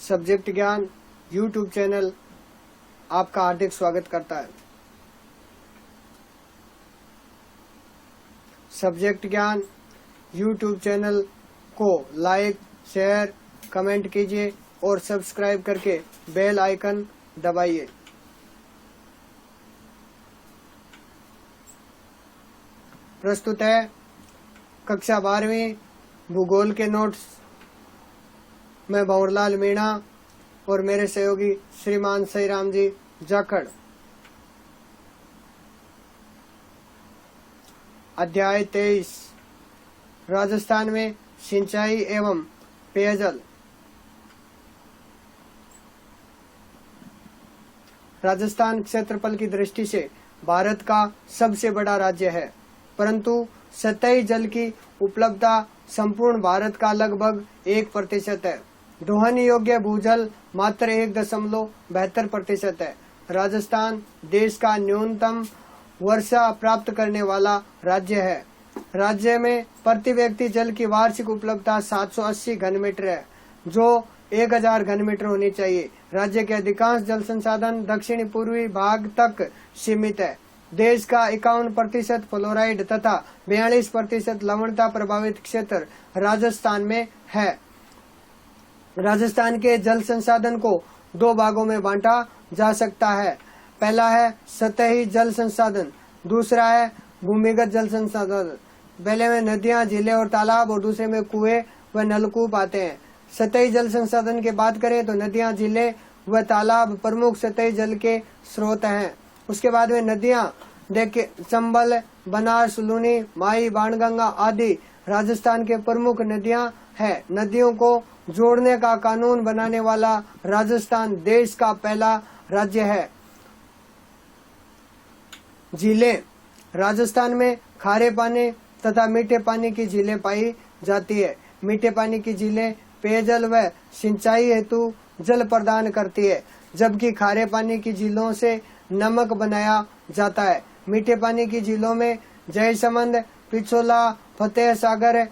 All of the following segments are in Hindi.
सब्जेक्ट ज्ञान यूट्यूब चैनल आपका हार्दिक स्वागत करता है। सब्जेक्ट ज्ञान यूट्यूब चैनल को लाइक, शेयर, कमेंट कीजिए और सब्सक्राइब करके बेल आइकन दबाइए। प्रस्तुत है कक्षा 12वीं भूगोल के नोट्स। मैं भंवरलाल मीणा और मेरे सहयोगी श्रीमान सईराम जी जाखड़। अध्याय 23 राजस्थान में सिंचाई एवं पेयजल। राजस्थान क्षेत्रफल की दृष्टि से भारत का सबसे बड़ा राज्य है, परंतु सतही जल की उपलब्धता संपूर्ण भारत का लगभग 1% है। दोहन योग्य भूजल मात्र 1.72% है। राजस्थान देश का न्यूनतम वर्षा प्राप्त करने वाला राज्य है। राज्य में प्रति व्यक्ति जल की वार्षिक उपलब्धता 780 घन मीटर है, जो 1000 घन मीटर होनी चाहिए। राज्य के अधिकांश जल संसाधन दक्षिणी पूर्वी भाग तक सीमित है। देश का 51% फ्लोराइड तथा 42% लवणता प्रभावित क्षेत्र राजस्थान में है। राजस्थान के जल संसाधन को दो भागों में बांटा जा सकता है। पहला है सतही जल संसाधन, दूसरा है भूमिगत जल संसाधन। पहले में नदियां, झीलें और तालाब और दूसरे में कुएं व नलकूप आते हैं। सतही जल संसाधन की बात करें तो नदियां, झीलें व तालाब प्रमुख सतही जल के स्रोत हैं। उसके बाद में नदियां देखे चंबल, बनास, लूनी, माही, बाणगंगा आदि राजस्थान के प्रमुख नदियां हैं। नदियों को जोड़ने का कानून बनाने वाला राजस्थान देश का पहला राज्य है। झीलें। राजस्थान में खारे पानी तथा मीठे पानी की झीलें पाई जाती है। मीठे पानी की झीलें पेयजल व सिंचाई हेतु जल प्रदान करती है, जबकि खारे पानी की झीलों से नमक बनाया जाता है। मीठे पानी की झीलों में जयसमंद, पिछोला, फतेह सागर,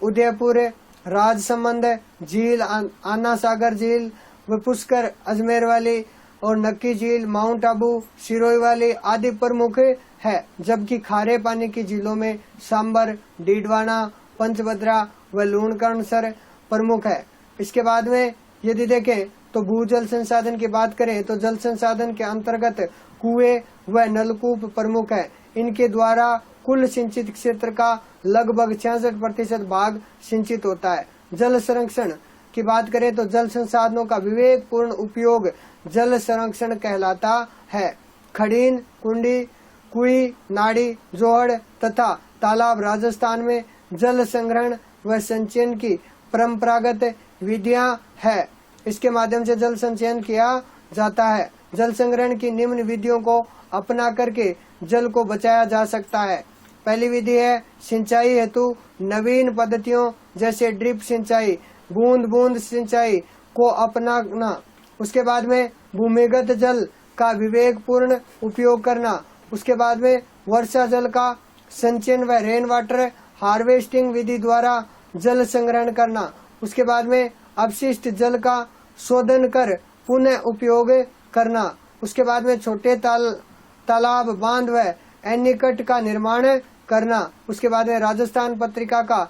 उदयपुर, राजसमंद झील, आना सागर झील व पुष्कर, अजमेर वाली और नक्की झील, माउंट आबू, सिरोही वाली आदि प्रमुख है। जबकि खारे पानी की झीलों में सांबर, डीडवाना, पंचभद्रा व लूणकरणसर प्रमुख है। इसके बाद में यदि देखें तो भूजल संसाधन की बात करें तो जल संसाधन के अंतर्गत कुएं व नलकूप प्रमुख है। इनके द्वारा कुल सिंचित क्षेत्र का लगभग 66% भाग सिंचित होता है। जल संरक्षण की बात करें तो जल संसाधनों का विवेकपूर्ण उपयोग जल संरक्षण कहलाता है। खड़ीन, कुंडी, कुई, नाड़ी, जोहड़ तथा तालाब राजस्थान में जल संग्रहण व संचयन की परंपरागत विधियां है। इसके माध्यम से जल संचयन किया जाता है। जल संग्रहण की निम्न विधियों को अपना करके जल को बचाया जा सकता है। पहली विधि है सिंचाई हेतु नवीन पद्धतियों जैसे ड्रिप सिंचाई, बूंद बूंद सिंचाई को अपनाना। उसके बाद में भूमिगत जल का विवेकपूर्ण उपयोग करना। उसके बाद में वर्षा जल का संचयन व रेन वाटर हार्वेस्टिंग विधि द्वारा जल संग्रहण करना। उसके बाद में अपशिष्ट जल का शोधन कर पुनः उपयोग करना। उसके बाद में छोटे तालाब, बांध व एनीकट का निर्माण करना। उसके बाद में राजस्थान पत्रिका का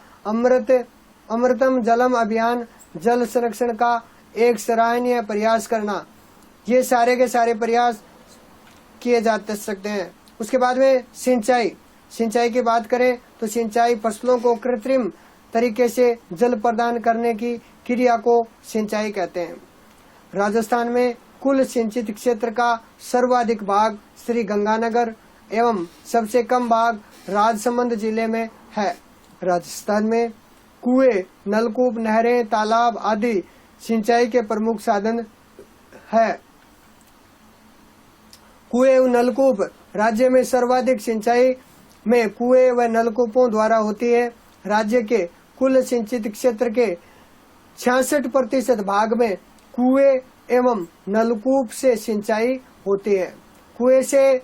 अमृतम जलम अभियान जल संरक्षण का एक सराहनीय प्रयास करना। ये सारे के सारे प्रयास किए जा सकते हैं। उसके बाद में सिंचाई की बात करें तो सिंचाई फसलों को कृत्रिम तरीके से जल प्रदान करने की क्रिया को सिंचाई कहते हैं। राजस्थान में कुल सिंचित क्षेत्र का सर्वाधिक भाग श्री गंगानगर एवं सबसे कम भाग राजसमंद जिले में है। राजस्थान में कुएं, नलकूप, नहरें, तालाब आदि सिंचाई के प्रमुख साधन है। कुएं व नलकूप। राज्य में सर्वाधिक सिंचाई में कुएं व नलकूपों द्वारा होती है। राज्य के कुल सिंचित क्षेत्र के 66% भाग में कुएं एवं नलकूप से सिंचाई होती है। कुएं से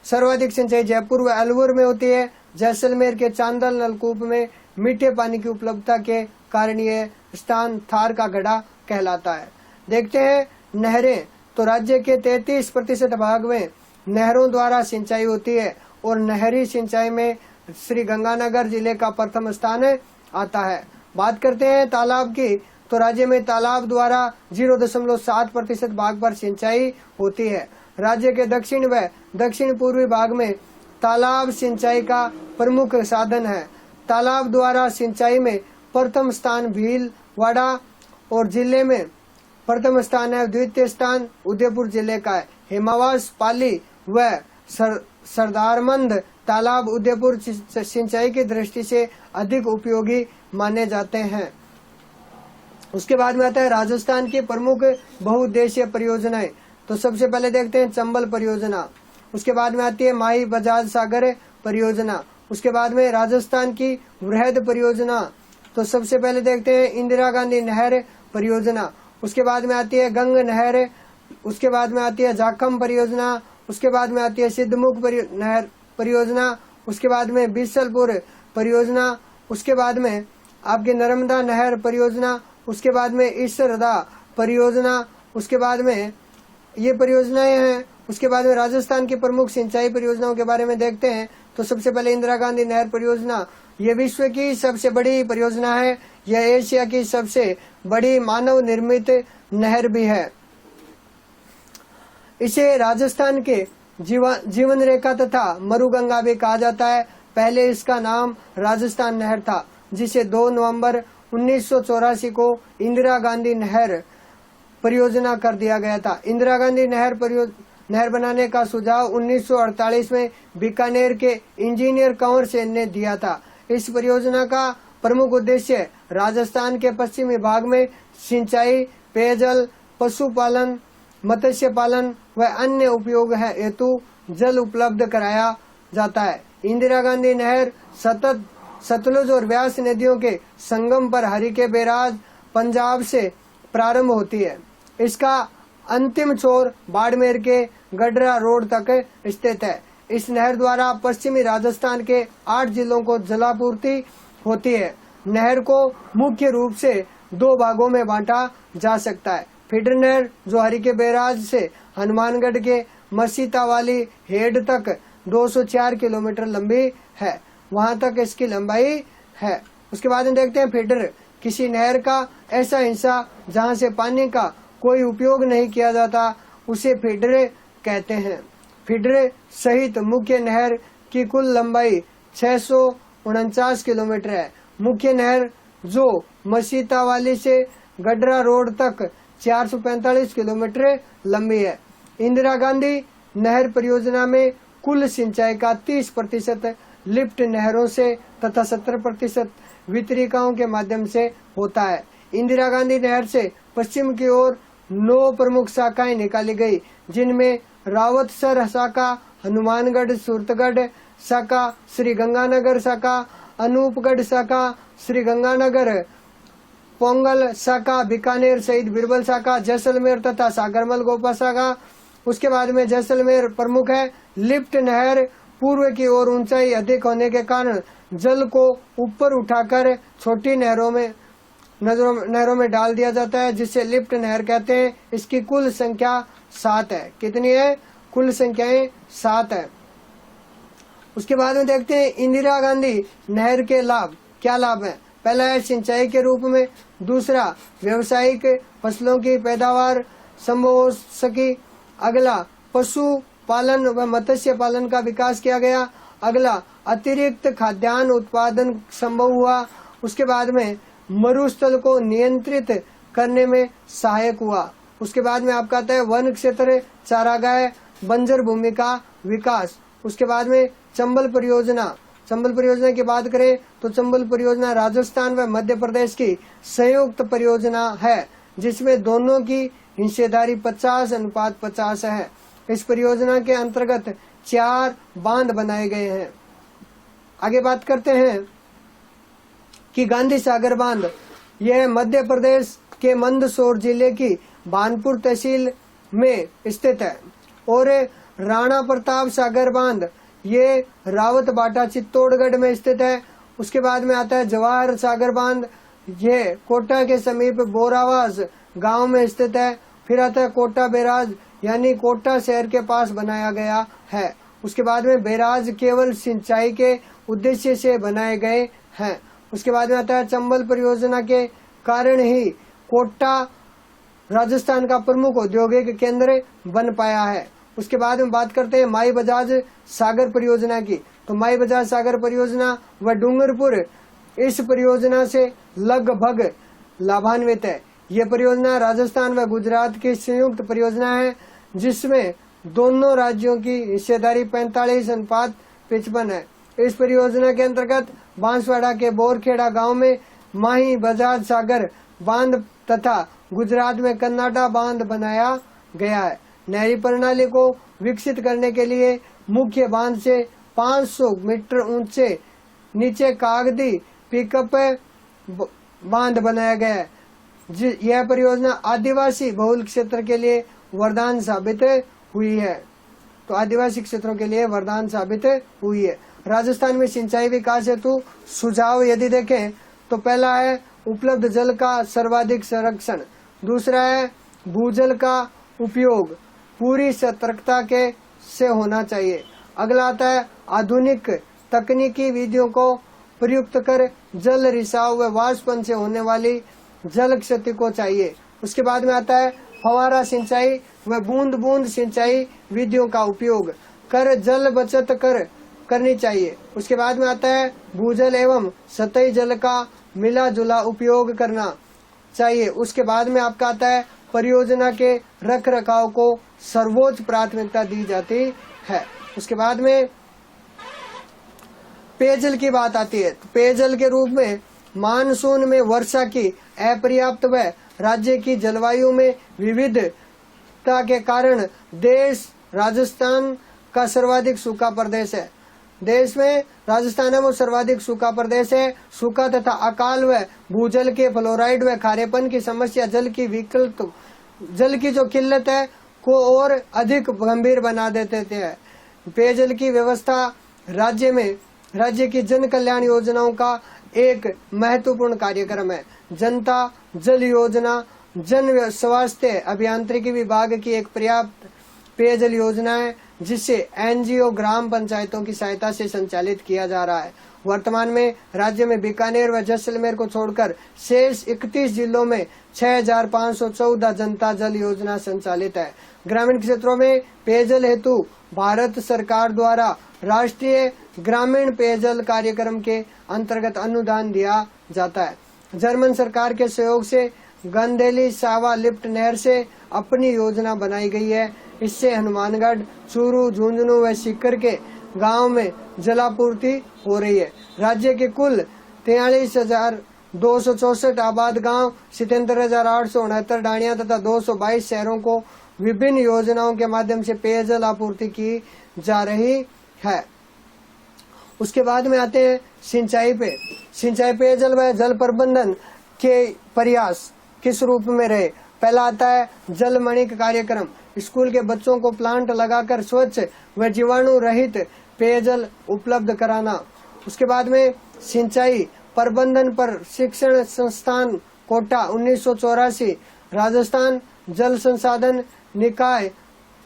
सर्वाधिक सिंचाई जयपुर व अलवर में होती है। जैसलमेर के चांदल नलकूप में मीठे पानी की उपलब्धता के कारण ये स्थान थार का गढ़ा कहलाता है। देखते हैं नहरें, तो राज्य के 33% भाग में नहरों द्वारा सिंचाई होती है और नहरी सिंचाई में श्री गंगानगर जिले का प्रथम स्थान आता है। बात करते हैं तालाब की, तो राज्य में तालाब द्वारा 0.7% भाग पर सिंचाई होती है। राज्य के दक्षिण व दक्षिण पूर्वी भाग में तालाब सिंचाई का प्रमुख साधन है। तालाब द्वारा सिंचाई में प्रथम स्थान भीलवाड़ा और जिले में प्रथम स्थान है, द्वितीय स्थान उदयपुर जिले का है। हेमावास, पाली व सरदारमंद तालाब उदयपुर सिंचाई की दृष्टि से अधिक उपयोगी माने जाते हैं। उसके बाद में आता है राजस्थान की प्रमुख बहुउद्देशीय परियोजनाएं। तो सबसे पहले देखते हैं चंबल परियोजना, उसके बाद में आती है माही बजाज सागर परियोजना, उसके बाद में राजस्थान की वृहद परियोजना। तो सबसे पहले देखते हैं इंदिरा गांधी नहर परियोजना, उसके बाद में आती है गंग नहर, उसके बाद में आती है जाखम परियोजना, उसके बाद में आती है सिद्धमुख नहर परियोजना, उसके बाद में बीसलपुर परियोजना, उसके बाद में आपकी नर्मदा नहर परियोजना, उसके बाद में ईश्वरदा परियोजना, उसके बाद में ये परियोजनाएं हैं। उसके बाद में राजस्थान की प्रमुख सिंचाई परियोजनाओं के बारे में देखते हैं। तो सबसे पहले इंदिरा गांधी नहर परियोजना, ये विश्व की सबसे बड़ी परियोजना है। यह एशिया की सबसे बड़ी मानव निर्मित नहर भी है। इसे राजस्थान के जीवन रेखा तथा मरुगंगा भी कहा जाता है। पहले इसका नाम राजस्थान नहर था, जिसे 2 नवंबर 1984 को इंदिरा गांधी नहर परियोजना कर दिया गया था। इंदिरा गांधी नहर बनाने का सुझाव 1948 में बीकानेर के इंजीनियर कंवर सेन ने दिया था। इस परियोजना का प्रमुख उद्देश्य राजस्थान के पश्चिमी भाग में सिंचाई, पेयजल, पशुपालन, मत्स्य पालन व अन्य उपयोग हेतु जल उपलब्ध कराया जाता है। इंदिरा गांधी नहर सतलुज और व्यास नदियों के संगम पर हरिके बैराज पंजाब से प्रारंभ होती है। इसका अंतिम छोर बाड़मेर के गडरा रोड तक स्थित है। इस नहर द्वारा पश्चिमी राजस्थान के 8 जिलों को जलापूर्ति होती है। नहर को मुख्य रूप से 2 भागों में बांटा जा सकता है। फीडर नहर जो हरिके बैराज से हनुमानगढ़ के मसीता वाली हेड तक 204 किलोमीटर लंबी है, वहां तक इसकी लंबाई है। उसके बाद में देखते हैं फीडर, किसी नहर का ऐसा हिस्सा जहां से पानी का कोई उपयोग नहीं किया जाता, उसे फीडर कहते हैं। फीडर सहित मुख्य नहर की कुल लंबाई 649 किलोमीटर है। मुख्य नहर जो मसीता वाली से गडरा रोड तक 445 किलोमीटर लंबी है। इंदिरा गांधी नहर परियोजना में कुल सिंचाई का 30% लिफ्ट नहरों से तथा 70% वितरिकाओं के माध्यम से होता है। इंदिरा गांधी नहर से पश्चिम की ओर 9 प्रमुख शाखाएं निकाली गई, जिनमें रावतसर शाखा, हनुमानगढ़ सूरतगढ़ शाखा, श्री गंगानगर शाखा, अनूपगढ़ शाखा, श्री गंगानगर पोंगल शाखा, बीकानेर सहित बीरबल शाखा, जैसलमेर तथा सागरमल गोपा शाखा। उसके बाद में जैसलमेर प्रमुख है। लिफ्ट नहर पूर्व की ओर ऊंचाई अधिक होने के कारण जल को ऊपर उठाकर छोटी नहरों में डाल दिया जाता है, जिसे लिफ्ट नहर कहते हैं। इसकी कुल संख्या 7 है। कितनी है? कुल संख्याएं 7 है। उसके बाद में देखते हैं इंदिरा गांधी नहर के लाभ। क्या लाभ है? पहला है सिंचाई के रूप में, दूसरा व्यावसायिक फसलों की पैदावार संभव हो सकी, अगला पशु पालन व मत्स्य पालन का विकास किया गया, अगला अतिरिक्त खाद्यान्न उत्पादन संभव हुआ, उसके बाद में मरुस्थल को नियंत्रित करने में सहायक हुआ। उसके बाद में आपका आता है वन क्षेत्र, चारागाह, बंजर भूमि का विकास। उसके बाद में चंबल परियोजना। चंबल परियोजना की बात करें तो चंबल परियोजना राजस्थान व मध्य प्रदेश की संयुक्त परियोजना है, जिसमें दोनों की हिस्सेदारी 50:50 है। इस परियोजना के अंतर्गत 4 बांध बनाए गए हैं। आगे बात करते हैं कि गांधी सागर बांध, यह मध्य प्रदेश के मंदसौर जिले की बानपुर तहसील में स्थित है। और राणा प्रताप सागर बांध, ये रावत बाटा चित्तौड़गढ़ में स्थित है। उसके बाद में आता है जवाहर सागर बांध, ये कोटा के समीप बोरावास गांव में स्थित है। फिर आता है कोटा बैराज, यानी कोटा शहर के पास बनाया गया है। उसके बाद में बैराज केवल सिंचाई के उद्देश्य से बनाए गए हैं। उसके बाद में आता है चंबल परियोजना के कारण ही कोटा राजस्थान का प्रमुख औद्योगिक केंद्र बन पाया है। उसके बाद में बात करते हैं माई बजाज सागर परियोजना की। तो माई बजाज सागर परियोजना व डूंगरपुर इस परियोजना से लगभग लाभान्वित है। ये परियोजना राजस्थान व गुजरात की संयुक्त परियोजना है, जिसमें दोनों राज्यों की हिस्सेदारी 45:55 है। इस परियोजना के अंतर्गत बांसवाड़ा के बोरखेड़ा गांव में माही बजाज सागर बांध तथा गुजरात में कन्नाडा बांध बनाया गया है। नहरी प्रणाली को विकसित करने के लिए मुख्य बांध से 500 मीटर ऊंचे नीचे कागदी पिकअप बांध बनाया गया है। यह परियोजना आदिवासी बहुल क्षेत्र के लिए वरदान साबित हुई है। तो आदिवासी क्षेत्रों के लिए वरदान साबित हुई है। राजस्थान में सिंचाई विकास हेतु सुझाव यदि देखें तो पहला है उपलब्ध जल का सर्वाधिक संरक्षण, दूसरा है भूजल का उपयोग पूरी सतर्कता के से होना चाहिए। अगला आता है आधुनिक तकनीकी विधियों को प्रयुक्त कर जल रिसाव व वाष्पन से होने वाली जल क्षति को चाहिए। उसके बाद में आता है फवारा सिंचाई व बूंद बूंद सिंचाई विधियों का उपयोग कर जल बचत करनी चाहिए। उसके बाद में आता है भूजल एवं सतही जल का मिला जुला उपयोग करना चाहिए। उसके बाद में आपका आता है परियोजना के रख रखाव को सर्वोच्च प्राथमिकता दी जाती है। उसके बाद में पेयजल की बात आती है। तो पेयजल के रूप में मानसून में वर्षा की अपर्याप्त व राज्य की जलवायु में विविधता के कारण देश राजस्थान का सर्वाधिक सूखा प्रदेश है। देश में राजस्थान है वो सर्वाधिक सूखा प्रदेश है। सूखा तथा अकाल व भूजल के फ्लोराइड व खारेपन की समस्या जल की जो किल्लत है को और अधिक गंभीर बना देते हैं। पेयजल की व्यवस्था राज्य की जन कल्याण योजनाओं का एक महत्वपूर्ण कार्यक्रम है। जनता जल योजना जन स्वास्थ्य अभियांत्रिकी विभाग की एक पर्याप्त पेयजल योजना है, जिसे एनजीओ ग्राम पंचायतों की सहायता से संचालित किया जा रहा है। वर्तमान में राज्य में बीकानेर व जैसलमेर को छोड़कर शेष 31 जिलों में 6514 जनता जल योजना संचालित है। ग्रामीण क्षेत्रों में पेयजल हेतु भारत सरकार द्वारा राष्ट्रीय ग्रामीण पेयजल कार्यक्रम के अंतर्गत अनुदान दिया जाता है। जर्मन सरकार के सहयोग से गंदेली सावा लिफ्ट नहर से अपनी योजना बनाई गई है। इससे हनुमानगढ़, चूरू, झुंझुनू व सीकर के गांव में जलापूर्ति हो रही है। राज्य के कुल 43,264 आबाद गांव, 77,869 डाणियां तथा 222 शहरों को विभिन्न योजनाओं के माध्यम से पेयजल आपूर्ति की जा रही है। उसके बाद में आते हैं सिंचाई पे। सिंचाई पेयजल व जल प्रबंधन के प्रयास किस रूप में रहे। पहला आता है जल मणिक कार्यक्रम। स्कूल के बच्चों को प्लांट लगाकर स्वच्छ व जीवाणु रहित पेयजल उपलब्ध कराना। उसके बाद में सिंचाई प्रबंधन पर शिक्षण संस्थान कोटा 1984, राजस्थान जल संसाधन निकाय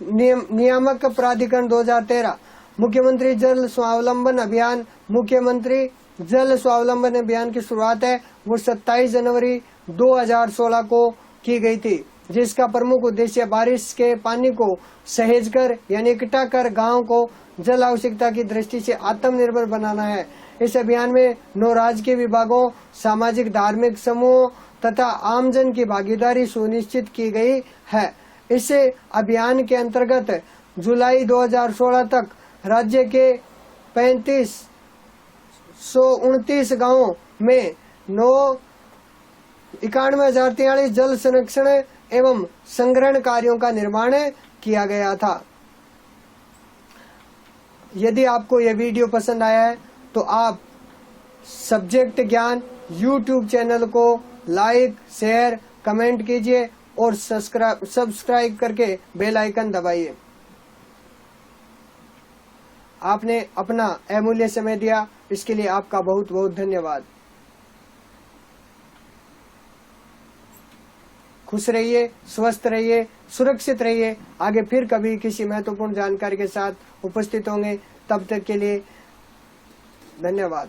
नियामक प्राधिकरण 2013, मुख्यमंत्री जल स्वावलंबन अभियान। मुख्यमंत्री जल स्वावलंबन अभियान की शुरुआत है वो 27 जनवरी 2016 को की गई थी, जिसका प्रमुख उद्देश्य बारिश के पानी को सहेज कर यानी इकट्ठा कर गांव को जल आवश्यकता की दृष्टि से आत्मनिर्भर बनाना है। इस अभियान में 9 राजकीय विभागों, सामाजिक धार्मिक समूहों तथा आमजन की भागीदारी सुनिश्चित की गई है। इस अभियान के अंतर्गत जुलाई 2016 तक राज्य के 3529 गांवों में 91,043 जल संरक्षण एवं संग्रहण कार्यों का निर्माण किया गया था। यदि आपको यह वीडियो पसंद आया है तो आप सब्जेक्ट ज्ञान YouTube चैनल को लाइक, शेयर, कमेंट कीजिए और सब्सक्राइब करके बेल आइकन दबाइए। आपने अपना अमूल्य समय दिया, इसके लिए आपका बहुत बहुत धन्यवाद। खुश रहिए, स्वस्थ रहिए, सुरक्षित रहिए। आगे फिर कभी किसी महत्वपूर्ण जानकारी के साथ उपस्थित होंगे। तब तक के लिए धन्यवाद।